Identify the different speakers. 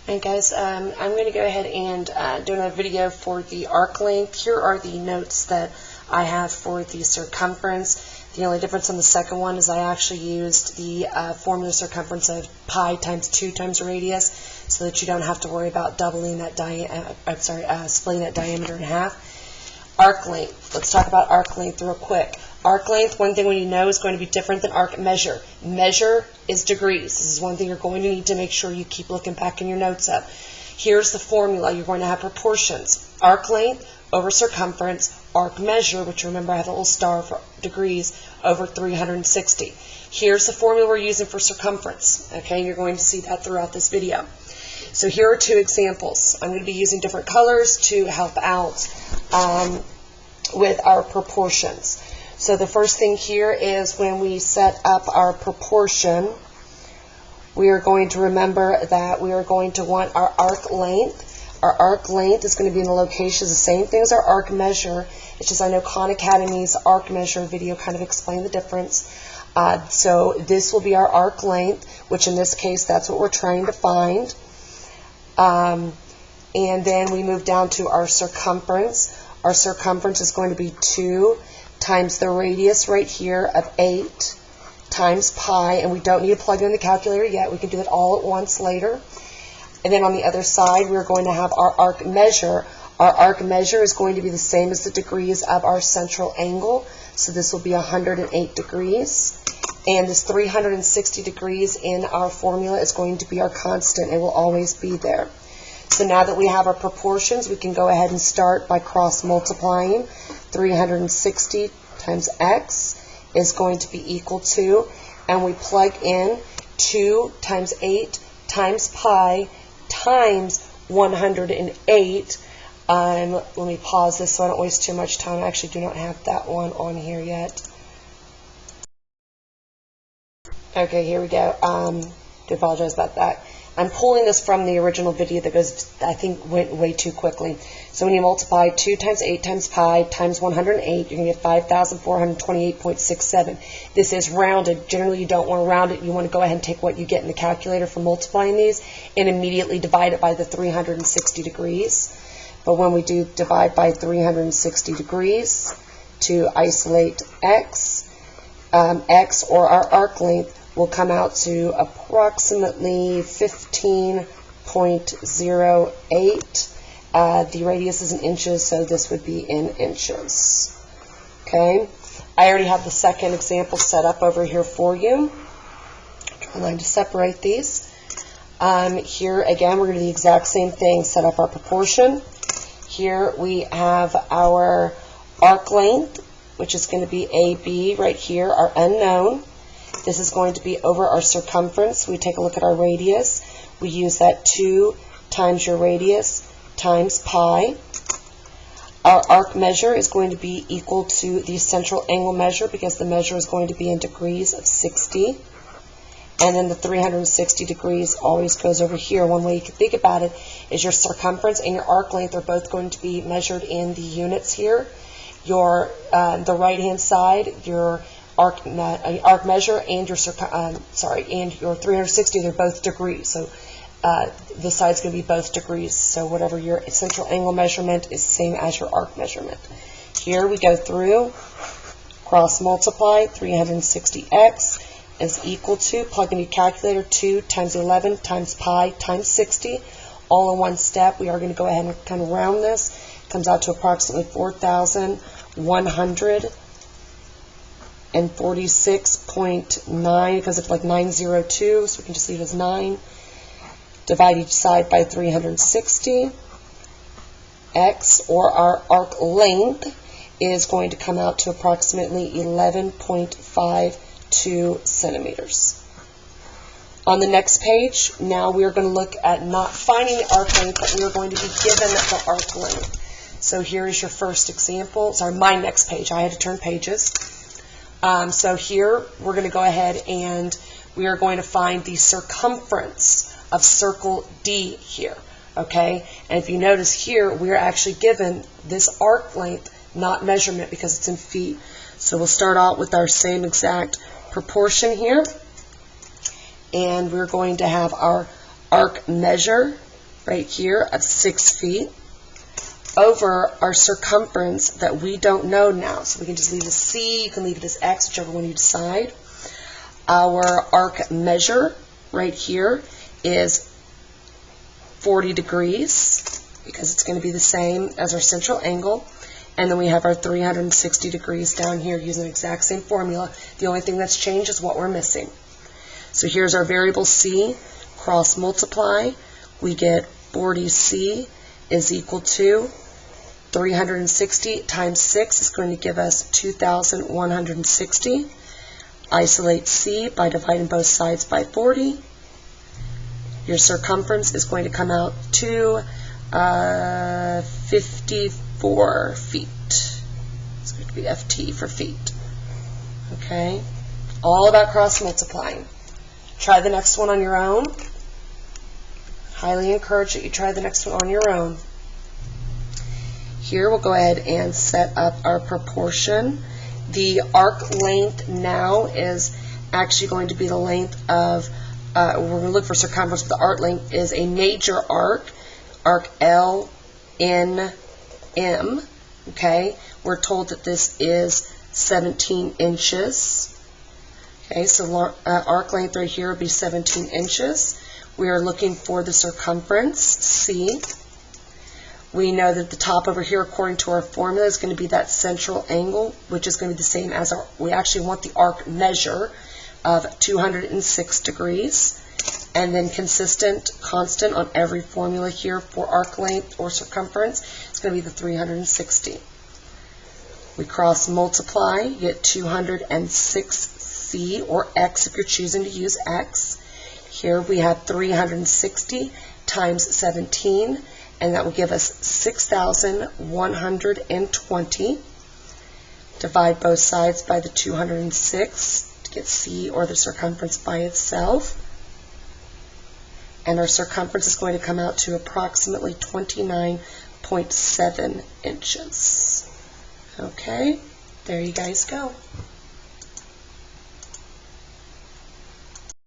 Speaker 1: Alright guys, I'm going to go ahead and do another video for the arc length. Here are the notes that I have for the circumference. The only difference on the second one is I actually used the formula circumference of pi times 2 times the radius, so that you don't have to worry about doubling that splitting that diameter in half. Arc length. Let's talk about arc length real quick. Arc length, one thing we need to know, is going to be different than arc measure. Measure is degrees. This is one thing you're going to need to make sure you keep looking back in your notes up. Here's the formula. You're going to have proportions. Arc length over circumference, arc measure, which remember I have a little star for degrees, over 360. Here's the formula we're using for circumference. Okay, you're going to see that throughout this video. So here are two examples. I'm going to be using different colors to help out with our proportions. So the first thing here is when we set up our proportion, we are going to remember that we are going to want our arc length. Our arc length is going to be in the locations the same thing as our arc measure. It's just I know Khan Academy's arc measure video kind of explained the difference. So this will be our arc length, which in this case that's what we're trying to find. And then we move down to our circumference. Our circumference is going to be 2 times the radius right here of 8 times pi, and we don't need to plug in the calculator yet. We can do it all at once later. And then on the other side, we're going to have our arc measure. Our arc measure is going to be the same as the degrees of our central angle. So this will be 108 degrees. And this 360 degrees in our formula is going to be our constant. It will always be there. So now that we have our proportions, we can go ahead and start by cross multiplying. 360 times x is going to be equal to, and we plug in 2 times 8 times pi times 108. Let me pause this so I don't waste too much time. I actually do not have that one on here yet. Okay, here we go. Do apologize about that. I'm pulling this from the original video that goes, I think, went way too quickly. So when you multiply 2 times 8 times pi times 108, you're going to get 5,428.67. This is rounded. Generally, you don't want to round it. You want to go ahead and take what you get in the calculator for multiplying these and immediately divide it by the 360 degrees. But when we do divide by 360 degrees to isolate x, x or our arc length will come out to approximately 15.08. The radius is in inches, so this would be in inches. Okay, I already have the second example set up over here for you. Try line to separate these. Here again, we're going to do the exact same thing. Set up our proportion. Here we have our arc length, which is going to be AB right here, our unknown. This is going to be over our circumference. We take a look at our radius. We use that 2 times your radius times pi. Our arc measure is going to be equal to the central angle measure because the measure is going to be in degrees of 60. And then the 360 degrees always goes over here. One way you can think about it is your circumference and your arc length are both going to be measured in the units here. Your the right-hand side, your arc measure and your and your 360, they're both degrees. So this side's going to be both degrees. So whatever your central angle measurement is the same as your arc measurement. Here we go through, cross multiply, 360x is equal to, plug in your calculator, 2 times 11 times pi times 60. All in one step. We are going to go ahead and kind of round this. It comes out to approximately 4,146.9 because it's like 902, so we can just leave it as 9. Divide each side by 360. X, or our arc length, is going to come out to approximately 11.52 centimeters. On the next page, now we are going to look at not finding the arc length, but we are going to be given the arc length. So here is your first example. Sorry, my next page. I had to turn pages. So here we're going to go ahead and we are going to find the circumference of circle D here. Okay? And if you notice here, we're actually given this arc length, not measurement, because it's in feet. So we'll start out with our same exact proportion here. And we're going to have our arc measure right here of 6 feet over our circumference that we don't know now. So we can just leave it as C, you can leave it as X, whichever one you decide. Our arc measure right here is 40 degrees because it's going to be the same as our central angle. And then we have our 360 degrees down here using the exact same formula. The only thing that's changed is what we're missing. So here's our variable C, cross multiply. We get 40C is equal to 360 times 6 is going to give us 2,160. Isolate C by dividing both sides by 40. Your circumference is going to come out to 54 feet. It's going to be FT for feet. Okay? All about cross multiplying. Try the next one on your own. Highly encourage that you try the next one on your own. Here we'll go ahead and set up our proportion. The arc length now is actually going to be the length of, we're going to look for circumference, but the arc length is a major arc, arc L, N, M. Okay, we're told that this is 17 inches. Okay, so arc length right here will be 17 inches. We are looking for the circumference, C. We know that the top over here, according to our formula, is going to be that central angle, which is going to be the same as our, we actually want the arc measure of 206 degrees. And then consistent, constant on every formula here for arc length or circumference, it's going to be the 360. We cross multiply, you get 206C or X if you're choosing to use X. Here we have 360 times 17, and that will give us 6,120. Divide both sides by the 206 to get C or the circumference by itself. And our circumference is going to come out to approximately 29.7 inches. Okay, there you guys go.